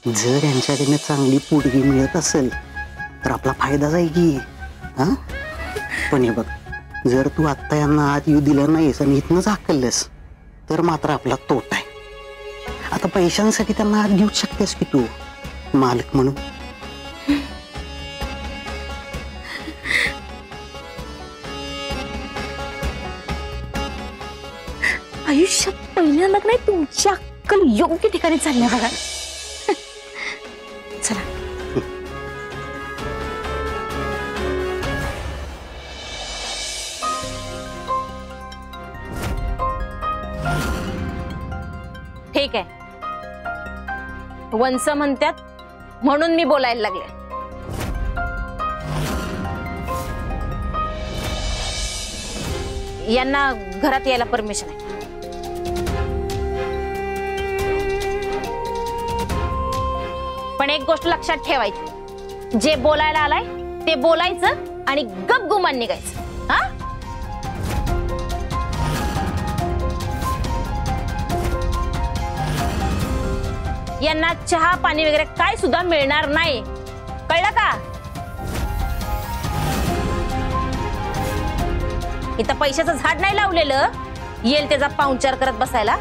जर यांच्याकडनं चांगली पोटगी मिळत असेल तर आपला फायदा जाईल की. हा पण हे बघ, जर तू आत्ता यांना आत येऊ दिलं नाहीस आणि इथनंच हाकललंस तर मात्र आपला तोटा आहे. आता पैशांसाठी त्यांना आत घेऊच शकतेस की तू मालक म्हणून. आयुष्यात पहिल्यांदा नाही तुमची अक्कल योग्य ठिकाणी चालल्या बघा. चला. ठीक आहे, वंस म्हणतात म्हणून मी बोलायला लागले. यांना घरात यायला परमिशन आहे. पण एक गोष्ट लक्षात ठेवायची, जे बोलायला आलाय ते बोलायचं आणि गप गुमान निघायचं. हा, यांना चहा पाणी वगैरे काय सुद्धा मिळणार नाही, कळलं का? इथं पैशाचं झाड नाही लावलेलं, येईल त्याचा पाहुणचार करत बसायला.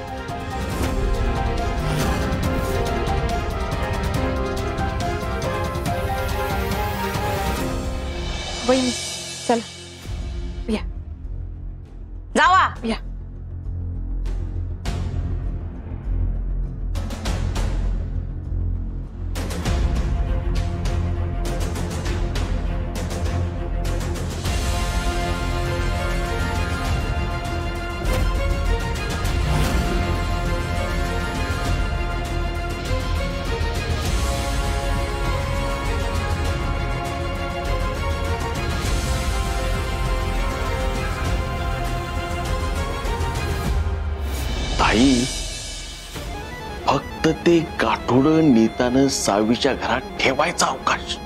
वहिनी चला या. जावा या. ताई, फक्त ते गाठोडं नेतानं सावीच्या घरात ठेवायचा अवकाश.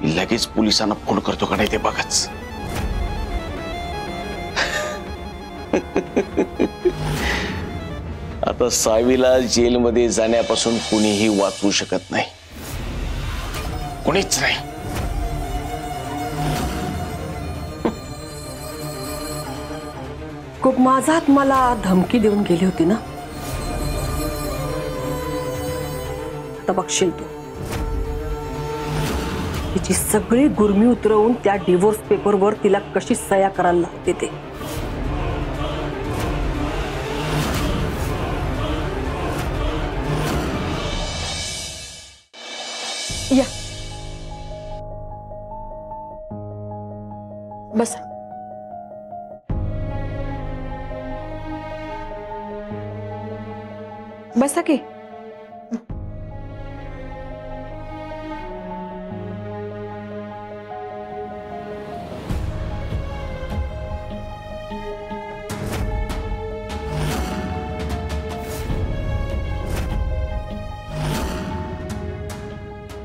लगेच पोलिसांना फोन करतो का नाही ते बघाच. आता सावीला जेलमध्ये जाण्यापासून कुणीही वाचवू शकत नाही, कुणीच नाही. खूप माझात मला धमकी देऊन गेली होती ना, आता बघशील तू तिची सगळी गुरमी उतरवून त्या डिवोर्स पेपरवर तिला कशी सह्या करायला लागते ते. या बसा. बसा की.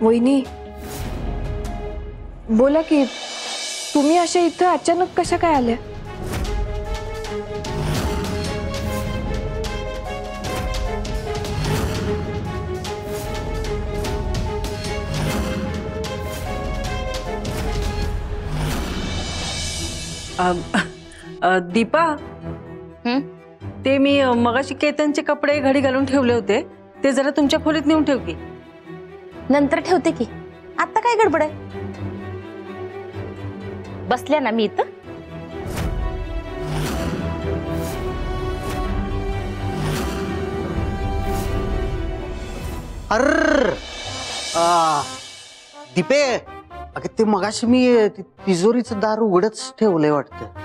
वहिनी बोला की, तुम्ही अशा इथं अचानक कशा काय आल्या? दीपा, ते मी मगाशी केतनचे कपडे घडी घालून ठेवले होते, ते जरा तुमच्या खोलीत नेऊन ठेव की. नंतर ठेवते की, आता काय गडबड आहे? बसल्या ना मी इथं. अर दीपे, अगं ते मगाशी मी तिजोरीचं दार उघडच ठेवलंय वाटतं.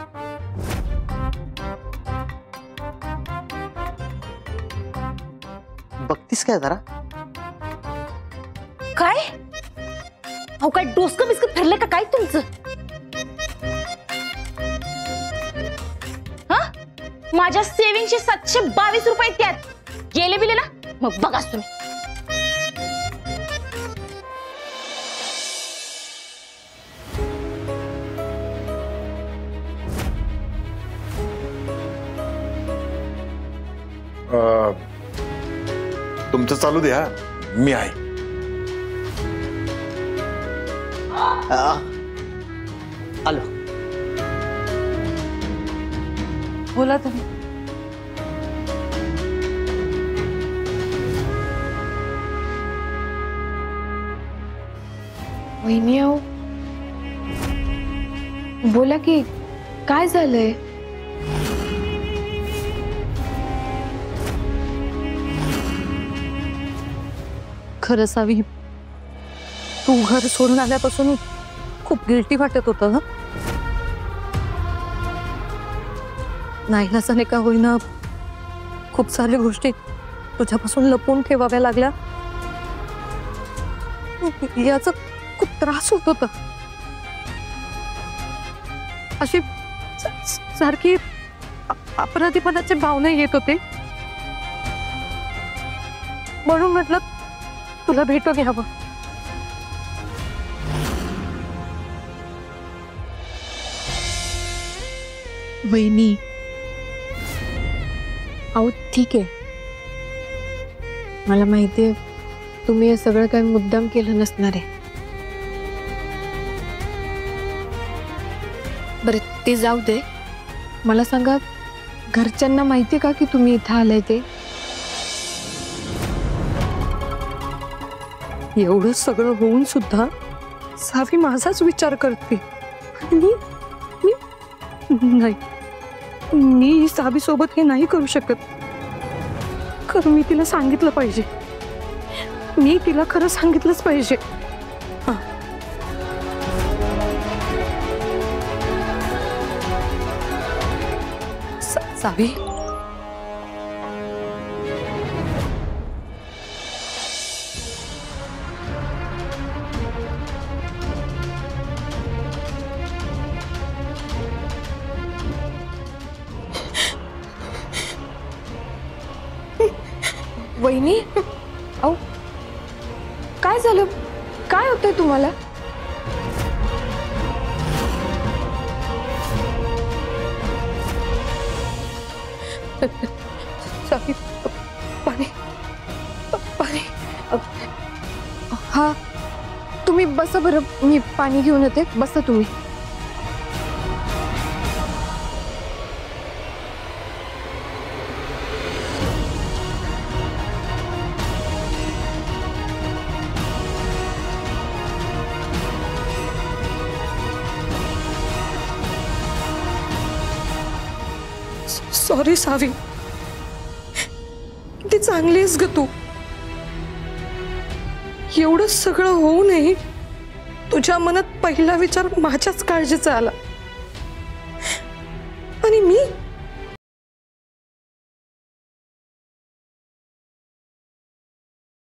बघतीस काय जरा? काय अहो, काय डोसकं बिस्कट फिरलं का काय तुमचं? हा, माझ्या सेविंगचे 722 रुपये त्यात गेले बिले ना, मग बघाच तुम्ही. तुमचं चालू द्या, मी आहे. आलो. बोला तुम्ही. वहिनी आहो, बोला की काय झालंय? खरं सावी, तू घर सोडून आल्यापासून खूप गिल्टी वाटत होतं ना. नाईलाजाने का होईना खूप साऱ्या गोष्टी तुझ्यापासून लपवून ठेवाव्या लागल्या. याचा खूप त्रास होत होता. अशी सारखी अपराधीपणाची भावना येत होते. म्हणून म्हटलं तुला भेटू घ्यावं. वहिनी अहो ठीक आहे, मला माहिती आहे तुम्ही हे सगळं काही मुद्दाम केलं नसणार आहे. बरं ते जाऊ दे, मला सांगा घरच्यांना माहिती का की तुम्ही इथं आलाय ते? एवढं सगळं होऊन सुद्धा सावी माझाच विचार करते. मी नाही, मी सावी सोबत हे नाही करू शकत. खरं मी तिला सांगितलं पाहिजे. मी तिला खरं सांगितलंच पाहिजे. सावी, वहिनी अहो काय झालं? काय होतंय तुम्हाला? सावी, पाणी पाणी. हा तुम्ही बसा बरं, मी पाणी घेऊन येते. बसा तुम्ही. सॉरी सावी, किती चांगली आहेस ग तू. एवढं सगळं होऊनही तुझ्या मनात पहिला विचार माझ्याच काळजीचा आला. आणि मी